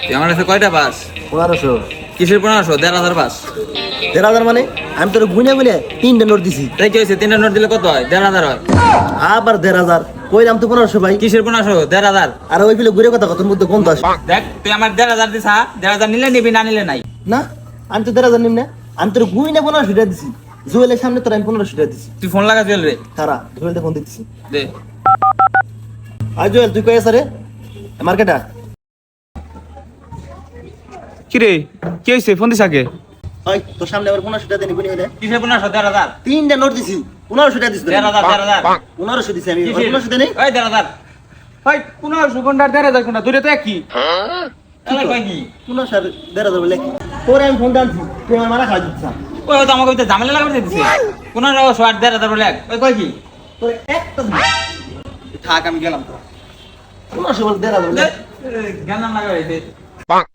তুই আমার কাছে কয়টা পাস? 1500। কিসের 1500? 1500 পাস? 1500 মানে আমি তোর গুনে গুনে 3টা নোট দিছি। তাই কি হয়েছে? 3টা নোট দিলে কত হয়? 1500 হয়। আবার 1500 কইলাম তো 1500 ভাই। কিসের 1500? 1500। আর ওইগুলো ঘুরে কথা তোর মধ্যে কোন দাস? দেখ তুই আমার 1500 দিস, হ্যাঁ 1500 নিলে নিবি, না নিলে নাই। না আমি তো 1500 নিম না, আমি তোর গুইনা 1500 টাকা দিছি। জুয়েলের সামনে তোর আমি 1500 টাকা দিছি। তুই ফোন লাগা চল রে। তারা জুয়েলতে ফোন দিতেছি। দে। আই জুয়েল তুই কই আছ রে? মার্কেটা কি রে, কি হয়েছে? ফোন দিস আগে। ওই তোর সামনে আবার 1500 টাকা দেনি গুনি হইলে কিসের 1500? 1500। 3টা নোট দিছি 1500 টাকা দিছি। 1500। 1500 দিছি আমি। কিসের? 1500 দেনি ওই 1500। ভাই 1500 কোনটা 1500 কোনটা দুইটা তো একই। আরে কই কি? 1500 1500 বলে তোরে আমি ফোন ডানছি তুই আমার মারা খাই দিছিস। ওই তো আমাকে তো ঝামেলা লাগাতে দিছে। 1500 আর 1500 বলে এক। ওই কই কি? তোরে একটা থাক আমি গেলাম। 1500 বলে 1500 বলে জ্ঞান নাম লাগাইছে।